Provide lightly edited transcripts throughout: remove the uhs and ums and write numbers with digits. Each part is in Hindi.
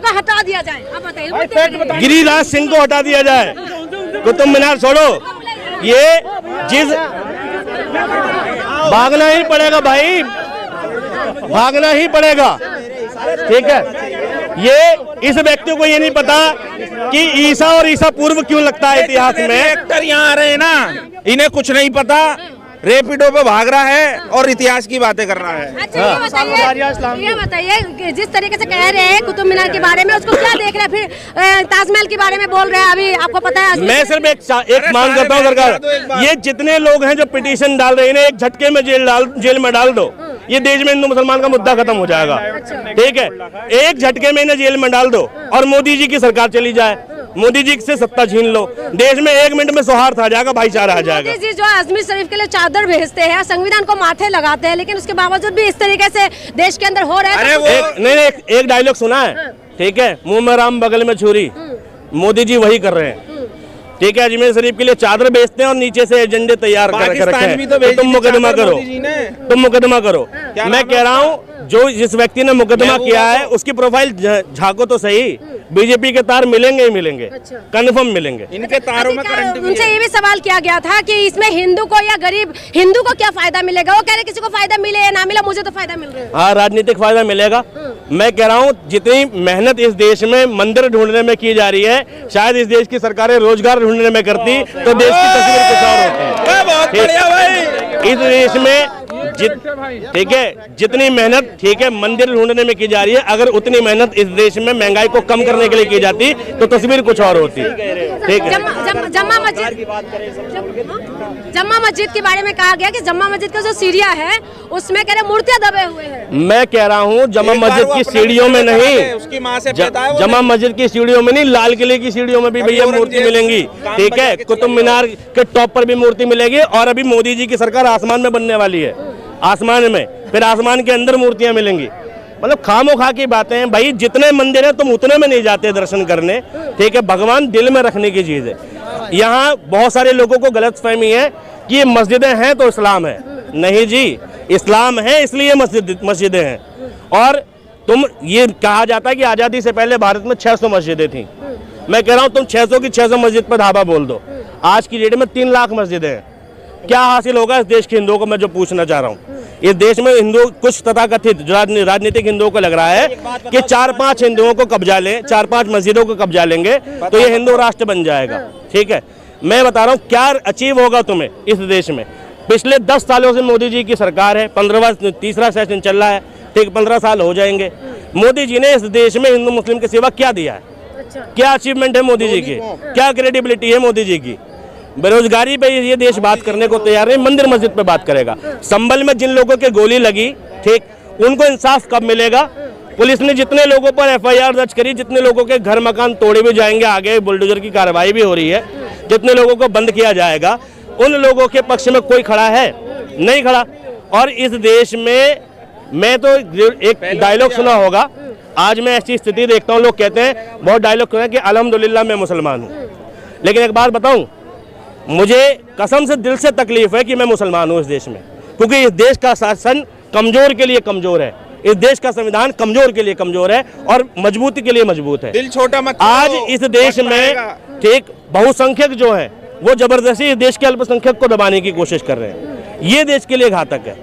को हटा दिया जाए? आप बताइए। गिरिराज सिंह को हटा दिया जाए, कुतुब मीनार छोड़ो। ये जिस भागना ही पड़ेगा भाई, भागना ही पड़ेगा, ठीक है। ये इस व्यक्ति को ये नहीं पता कि ईसा और ईसा पूर्व क्यों लगता है इतिहास में। एक्टर यहाँ आ रहे हैं ना, इन्हें कुछ नहीं पता, रेपिडो पे भाग रहा है और इतिहास की बातें कर रहा है। अच्छा ये बताइए कि जिस तरीके से कह रहे हैं कुतुब मीनार के बारे में, उसको क्या देख रहे हैं? फिर ताजमहल के बारे में बोल रहे हैं, अभी आपको पता है। मैं सिर्फ एक मांग करता हूँ सरकार, ये जितने लोग हैं जो पिटीशन डाल रहे हैं, एक झटके में जेल में डाल दो। ये देश में हिंदू मुसलमान का मुद्दा खत्म हो जाएगा, ठीक है। एक झटके में इन्हें जेल में डाल दो और मोदी जी की सरकार चली जाए, मोदी जी से सत्ता छीन लो, देश में 1 मिनट में सौहार्द आ जाएगा, भाईचारा आ जाएगा। मोदी जी जो अजमेर शरीफ के लिए चादर भेजते हैं, संविधान को माथे लगाते हैं, लेकिन उसके बावजूद भी इस तरीके से देश के अंदर हो रहा है। एक डायलॉग सुना है, ठीक है, मुंह में राम बगल में छुरी, मोदी जी वही कर रहे हैं, ठीक है। अजमेर शरीफ के लिए चादर बेचते हैं और नीचे से एजेंडे तैयार कर रखे हैं। तो तुम मुकदमा करो, तुम मुकदमा करो। मैं कह रहा हूँ जो जिस व्यक्ति ने मुकदमा किया है उसकी प्रोफाइल झांको तो सही, बीजेपी के तार मिलेंगे ही मिलेंगे, कन्फर्म मिलेंगे। इनके तारों में करंट भी उनसे ये भी सवाल किया गया था कि इसमें हिंदू को या गरीब हिंदू को क्या फायदा मिलेगा? वो कह रहे किसी को फायदा मिले या ना मिला, मुझे तो फायदा मिल रहा है। हाँ, राजनीतिक फायदा मिलेगा। मैं कह रहा हूँ जितनी मेहनत इस देश में मंदिर ढूंढने में की जा रही है, शायद इस देश की सरकारें रोजगार ढूंढने में करती तो देश की तस्वीर कुछ और होती। बहुत बढ़िया भाई। इस देश में ठीक है, जितनी मेहनत, ठीक है, मंदिर ढूंढने में की जा रही है, अगर उतनी मेहनत इस देश में महंगाई को कम करने के लिए की जाती तो तस्वीर कुछ और होती, ठीक है। जम्मा मस्जिद के बारे में कहा गया कि जम्मा मस्जिद का जो सीढ़ियाँ है उसमें कह रहे मूर्तियाँ दबे हुए हैं। मैं कह रहा हूँ जम्मा मस्जिद की सीढ़ियों में नहीं, उसकी माँ से जम्मा मस्जिद की सीढ़ियों में नहीं, लाल किले की सीढ़ियों में भी भैया मूर्ति मिलेंगी, ठीक है। कुतुब मीनार के टॉप पर भी मूर्ति मिलेगी और अभी मोदी जी की सरकार आसमान में बनने वाली है, आसमान में, फिर आसमान के अंदर मूर्तियां मिलेंगी। मतलब खामोखा की बातें हैं भाई। जितने मंदिर हैं तुम उतने में नहीं जाते दर्शन करने, ठीक है। भगवान दिल में रखने की चीज है। यहाँ बहुत सारे लोगों को गलतफहमी है कि ये मस्जिदें हैं तो इस्लाम है। नहीं जी, इस्लाम है इसलिए मस्जिदें हैं। और तुम ये कहा जाता है कि आज़ादी से पहले भारत में 600 मस्जिदें थी। मैं कह रहा हूँ तुम 600 की 600 मस्जिद पर धावा बोल दो। आज की डेट में 3 लाख मस्जिदें हैं। क्या हासिल होगा इस देश के हिंदुओं को? मैं जो पूछना चाह रहा हूँ, इस देश में हिंदू कुछ तथाकथित राजनीतिक हिंदुओं को लग रहा है कि 4-5 हिंदुओं को कब्जा लें, 4-5 मस्जिदों को कब्जा लेंगे तो ये हिंदू राष्ट्र बन जाएगा, ठीक है। मैं बता रहा हूँ क्या अचीव होगा तुम्हें इस देश में। पिछले 10 सालों से मोदी जी की सरकार है, 15वां तीसरा सेशन चल रहा है, ठीक, 15 साल हो जाएंगे। मोदी जी ने इस देश में हिंदू मुस्लिम की सेवा क्या दिया है? क्या अचीवमेंट है मोदी जी की? क्या क्रेडिबिलिटी है मोदी जी की? बेरोजगारी पे ये देश बात करने को तैयार नहीं, मंदिर मस्जिद पे बात करेगा। संभल में जिन लोगों के गोली लगी, ठीक, उनको इंसाफ कब मिलेगा? पुलिस ने जितने लोगों पर FIR दर्ज करी, जितने लोगों के घर मकान तोड़े भी जाएंगे, आगे बुलडोजर की कार्रवाई भी हो रही है, जितने लोगों को बंद किया जाएगा, उन लोगों के पक्ष में कोई खड़ा है? नहीं खड़ा। और इस देश में मैं तो एक डायलॉग सुना होगा, आज मैं ऐसी स्थिति देखता हूँ, लोग कहते हैं बहुत डायलॉग सुना कि अल्हम्दुलिल्लाह मैं मुसलमान हूँ। लेकिन एक बात बताऊँ, मुझे कसम से दिल से तकलीफ है कि मैं मुसलमान हूँ इस देश में, क्योंकि इस देश का शासन कमजोर के लिए कमजोर है, इस देश का संविधान कमजोर के लिए कमजोर है और मजबूती के लिए मजबूत है। दिल छोटा मत। आज इस देश में, ठीक, बहुसंख्यक जो है वो जबरदस्ती इस देश के अल्पसंख्यक को दबाने की कोशिश कर रहे हैं। ये देश के लिए घातक है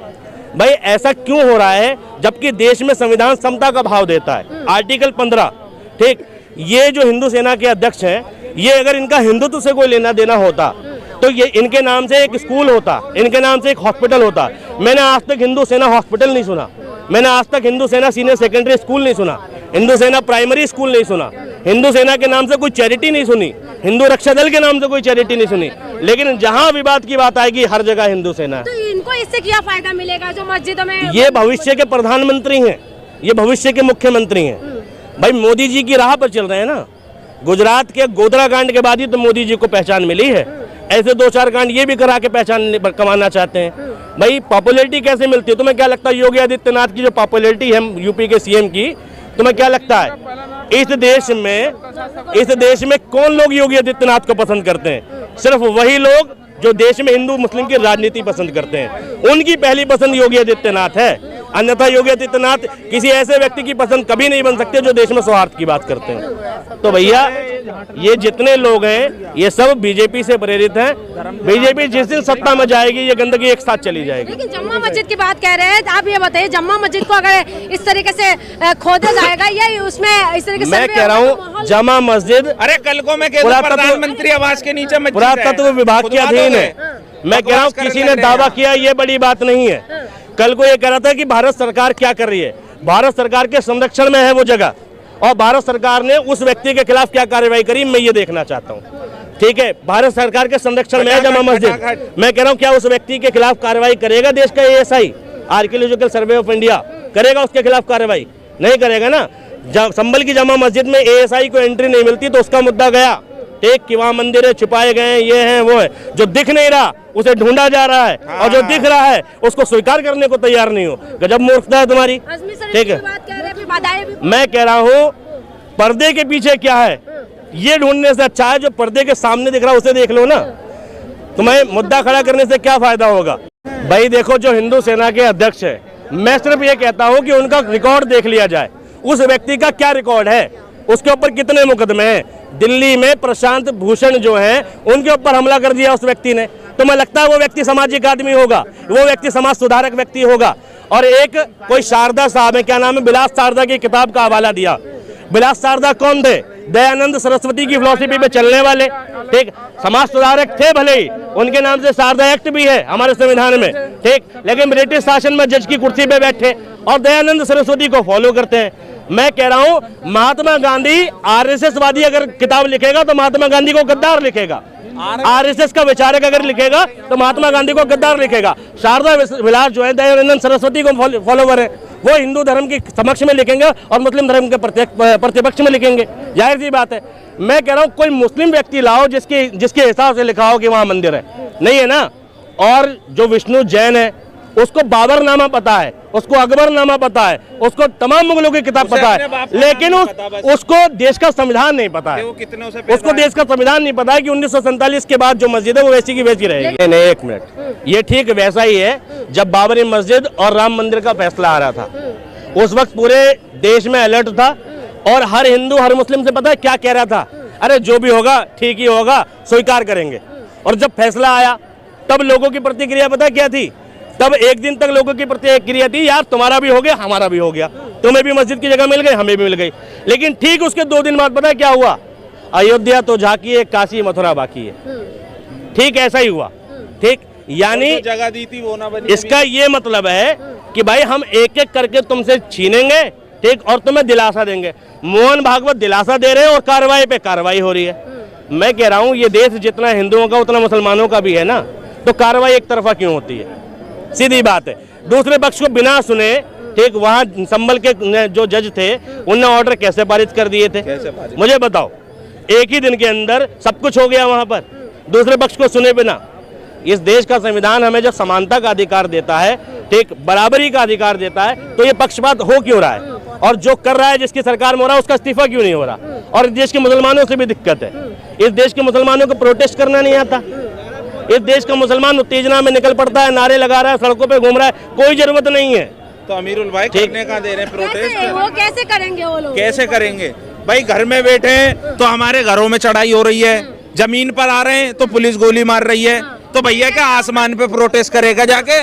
भाई। ऐसा क्यों हो रहा है जबकि देश में संविधान समता का भाव देता है? आर्टिकल 15, ठीक, ये जो हिंदू सेना के अध्यक्ष हैं, ये अगर इनका हिंदुत्व से कोई लेना देना होता तो ये इनके नाम से एक स्कूल होता, इनके नाम से एक हॉस्पिटल होता। मैंने आज तक हिंदू सेना हॉस्पिटल नहीं सुना, मैंने आज तक हिंदू सेना सीनियर सेकेंडरी स्कूल नहीं सुना, हिंदू सेना प्राइमरी स्कूल नहीं सुना, हिंदू सेना के नाम से कोई चैरिटी नहीं सुनी, हिंदू रक्षा दल के नाम से कोई चैरिटी नहीं सुनी। लेकिन जहां विवाद की बात आएगी हर जगह हिंदू सेना है। तो इनको इससे क्या फायदा मिलेगा जो मस्जिदों में? ये भविष्य के प्रधानमंत्री हैं, ये भविष्य के मुख्यमंत्री हैं भाई। मोदी जी की राह पर चल रहे हैं ना। गुजरात के गोधरा कांड के बाद ही तो मोदी जी को पहचान मिली है। ऐसे 2-4 कांड ये भी करा के पहचान कमाना चाहते हैं भाई। पॉपुलैरिटी कैसे मिलती है? तुम्हें क्या लगता है योगी आदित्यनाथ की जो पॉपुलैरिटी है यूपी के CM की, तुम्हें क्या लगता है इस देश में कौन लोग योगी आदित्यनाथ को पसंद करते हैं? सिर्फ वही लोग जो देश में हिंदू मुस्लिम की राजनीति पसंद करते हैं, उनकी पहली पसंद योगी आदित्यनाथ है। अन्यथा योगी आदित्यनाथ किसी ऐसे व्यक्ति की पसंद कभी नहीं बन सकते जो देश में स्वार्थ की बात करते हैं। तो भैया ये जितने लोग हैं ये सब बीजेपी से प्रेरित हैं। बीजेपी जिस दिन सत्ता में जाएगी ये गंदगी एक साथ चली जाएगी। लेकिन जम्मा मस्जिद की बात कह रहे हैं, आप ये बताइए जम्मा मस्जिद को अगर इस तरीके से खोदा जाएगा या उसमें इस तरीके से मैं कह रहा हूँ जमा मस्जिद, अरे कल को मैं कहता हूं प्रधानमंत्री आवास के नीचे मस्जिद है, पुरातत्व विभाग के अधीन है। मैं कह रहा हूँ किसी ने दावा किया ये बड़ी बात नहीं है। कल को ये कह रहा था कि भारत सरकार क्या कर रही है, भारत सरकार के संरक्षण में है वो जगह, और भारत सरकार ने उस व्यक्ति के खिलाफ क्या कार्रवाई करी मैं ये देखना चाहता हूँ। ठीक है, भारत सरकार के संरक्षण में है जमा मस्जिद। मैं कह रहा हूँ क्या उस व्यक्ति के खिलाफ कार्रवाई करेगा देश का ASI, archaeological survey of India करेगा उसके खिलाफ कार्रवाई? नहीं करेगा ना। संभल की जमा मस्जिद में ASI को एंट्री नहीं मिलती तो उसका मुद्दा गया। ठीक कि वहाँ मंदिर है, छुपाए गए हैं, ये है वो है। जो दिख नहीं रहा उसे ढूंढा जा रहा है, और जो दिख रहा है उसको स्वीकार करने को तैयार नहीं हो। गजब मूर्खता है तुम्हारी। ठीक है, मैं कह रहा हूँ पर्दे के पीछे क्या है ये ढूंढने से अच्छा है जो पर्दे के सामने दिख रहा है उसे देख लो ना। तुम्हें मुद्दा खड़ा करने से क्या फायदा होगा? भाई देखो, जो हिंदू सेना के अध्यक्ष है, मैं सिर्फ ये कहता हूँ कि उनका रिकॉर्ड देख लिया जाए। उस व्यक्ति का क्या रिकॉर्ड है, उसके ऊपर कितने मुकदमे हैं। दिल्ली में प्रशांत भूषण जो हैं उनके ऊपर हमला कर दिया उस व्यक्ति ने। तो मैं लगता है वो व्यक्ति सामाजिक आदमी होगा, वो व्यक्ति समाज सुधारक व्यक्ति होगा। और एक कोई शारदा साहब है, क्या नाम है, बिलास शारदा की किताब का हवाला दिया। बिलास शारदा कौन थे? दयानंद सरस्वती की फिलॉसफी पे चलने वाले। ठीक, समाज सुधारक थे भले ही, उनके नाम से शारदा एक्ट भी है हमारे संविधान में। ठीक, लेकिन ब्रिटिश शासन में जज की कुर्सी पे बैठे और दयानंद सरस्वती को फॉलो करते हैं। मैं कह रहा हूं महात्मा गांधी RSS वादी अगर किताब लिखेगा तो महात्मा गांधी को गद्दार लिखेगा। RSS का विचारक अगर लिखेगा तो महात्मा गांधी को गद्दार लिखेगा। शारदा विलास जो है दयानंद सरस्वती को फॉलोवर है, वो हिंदू धर्म के समक्ष में लिखेंगे और मुस्लिम धर्म के प्रतिपक्ष में लिखेंगे। जाहिर सी बात है। मैं कह रहा हूँ कोई मुस्लिम व्यक्ति लाओ जिसके हिसाब से लिखा हो कि वहाँ मंदिर है, नहीं है ना। और जो विष्णु जैन है उसको बाबरनामा पता है, उसको अकबरनामा पता है, उसको तमाम मुगलों की किताब पता है, लेकिन उसको देश का संविधान नहीं पता है। उसको देश का संविधान नहीं पता है कि 1947 के बाद जो मस्जिद है वो वैसी की वैसी रहेगी। नहीं, एक मिनट, ये ठीक वैसा ही है जब बाबरी मस्जिद और राम मंदिर का फैसला आ रहा था। उस वक्त पूरे देश में अलर्ट था और हर हिंदू हर मुस्लिम से पता है क्या कह रहा था, अरे जो भी होगा ठीक ही होगा, स्वीकार करेंगे। और जब फैसला आया तब लोगों की प्रतिक्रिया पता क्या थी? तब एक दिन तक लोगों की प्रतिक्रिया थी, यार तुम्हारा भी हो गया हमारा भी हो गया, तुम्हें भी मस्जिद की जगह मिल गई हमें भी मिल गई। लेकिन ठीक उसके 2 दिन बाद पता है क्या हुआ? अयोध्या तो झांकी है, काशी मथुरा बाकी है। ठीक ऐसा ही हुआ। ठीक, यानी जगह दी थी वो ना बनी। इसका ये मतलब है कि भाई हम एक एक करके तुमसे छीनेंगे, ठीक, और तुम्हें दिलासा देंगे। मोहन भागवत दिलासा दे रहे हैं और कार्रवाई पे कार्रवाई हो रही है। मैं कह रहा हूँ ये देश जितना हिंदुओं का उतना मुसलमानों का भी है ना, तो कार्रवाई एक तरफा क्यों होती है? सीधी बात है। दूसरे पक्ष को बिना सुने, ठीक, वहाँ संभल के जो जज थे उन्होंने ऑर्डर कैसे पारित कर दिए थे? मुझे बताओ, एक ही दिन के अंदर सब कुछ हो गया वहाँ पर, दूसरे पक्ष को सुने बिना। इस देश का संविधान हमें जो समानता का अधिकार देता है, ठीक, बराबरी का अधिकार देता है, तो ये पक्षपात हो क्यों रहा है? और जो कर रहा है, जिसकी सरकार में हो रहा है, उसका इस्तीफा क्यों नहीं हो रहा? और इस देश के मुसलमानों से भी दिक्कत है। इस देश के मुसलमानों को प्रोटेस्ट करना नहीं आता। इस देश का मुसलमान उत्तेजना में निकल पड़ता है, नारे लगा रहा है, सड़कों पे घूम रहा है, कोई जरूरत नहीं है। तो अमीरुल भाई करने का दे रहे हैं प्रोटेस्ट, वो कैसे करेंगे? वो लोग कैसे करेंगे भाई? घर में बैठे हैं तो हमारे घरों में चढ़ाई हो रही है, जमीन पर आ रहे हैं तो पुलिस गोली मार रही है, तो भैया क्या आसमान पे प्रोटेस्ट करेगा जाके?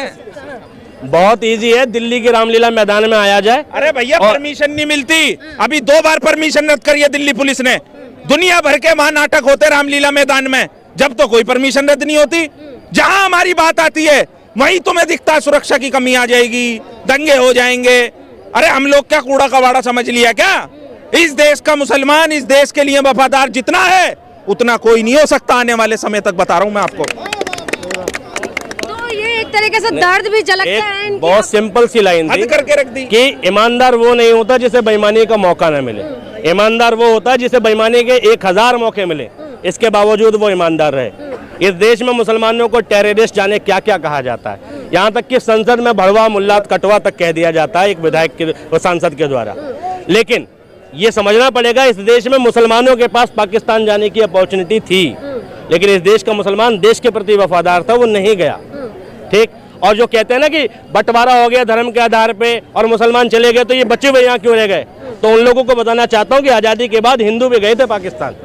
बहुत इजी है, दिल्ली के रामलीला मैदान में आया जाए। अरे भैया परमिशन नहीं मिलती, अभी 2 बार परमिशन रद्द करी है दिल्ली पुलिस ने। दुनिया भर के वहां नाटक होते रामलीला मैदान में, जब तो कोई परमिशन रद्द नहीं होती। जहां हमारी बात आती है वहीं तुम्हें दिखता है सुरक्षा की कमी आ जाएगी, दंगे हो जाएंगे। अरे हम लोग क्या कूड़ा कबाड़ा समझ लिया क्या? इस देश का मुसलमान इस देश के लिए वफादार जितना है उतना कोई नहीं हो सकता आने वाले समय तक, बता रहा हूं मैं आपको। तो ये एक तरीके से दर्द भी झलकता है। बहुत सिंपल सी लाइन थी करके रख दी कि ईमानदार वो नहीं होता जिसे बेईमानी का मौका न मिले, ईमानदार वो होता है जिसे बेईमानी के 1000 मौके मिले, इसके बावजूद वो ईमानदार रहे। इस देश में मुसलमानों को टेररिस्ट जाने क्या क्या कहा जाता है, यहाँ तक कि संसद में भड़वा मुल्ला कटवा तक कह दिया जाता है एक विधायक के सांसद के द्वारा। लेकिन ये समझना पड़ेगा, इस देश में मुसलमानों के पास पाकिस्तान जाने की अपॉर्चुनिटी थी, लेकिन इस देश का मुसलमान देश के प्रति वफादार था, वो नहीं गया। ठीक, और जो कहते हैं ना कि बंटवारा हो गया धर्म के आधार पे और मुसलमान चले गए तो ये बच्चे हुए यहाँ क्यों रह गए, तो उन लोगों को बताना चाहता हूँ कि आज़ादी के बाद हिंदू भी गए थे पाकिस्तान,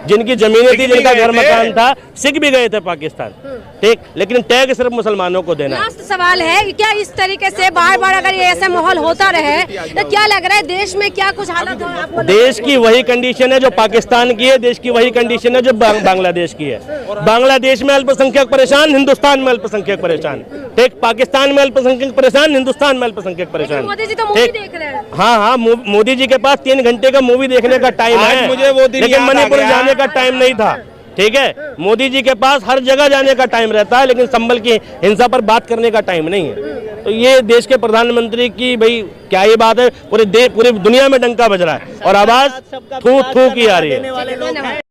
जिनकी जमीनें थी, जिनका घर मकान था, सिख भी गए थे पाकिस्तान, ठीक, लेकिन टैग सिर्फ मुसलमानों को देना। लास्ट सवाल है, क्या इस तरीके से बार बार अगर ये ऐसा माहौल होता रहे तो क्या लग रहा है देश में क्या कुछ हालत हो? देश की वही कंडीशन है जो पाकिस्तान की है, देश की वही कंडीशन है जो बांग्लादेश की है। बांग्लादेश में अल्पसंख्यक परेशान, हिंदुस्तान में अल्पसंख्यक परेशान, ठीक, पाकिस्तान में अल्पसंख्यक परेशान, हिंदुस्तान में अल्पसंख्यक परेशान। मोदी जी तो मूवी देख रहे हैं। हाँ, मोदी जी के पास 3 घंटे का मूवी देखने का टाइम है, मुझे वो दिन लेकिन याद आ मणिपुर गया। जाने का टाइम नहीं था, ठीक है। मोदी जी के पास हर जगह जाने का टाइम रहता है, लेकिन संभल की हिंसा पर बात करने का टाइम नहीं है। तो ये देश के प्रधानमंत्री की भाई क्या ये बात है, पूरी दुनिया में डंका बज रहा है और आवाज थू थू की आ रही है। धन्यवाद।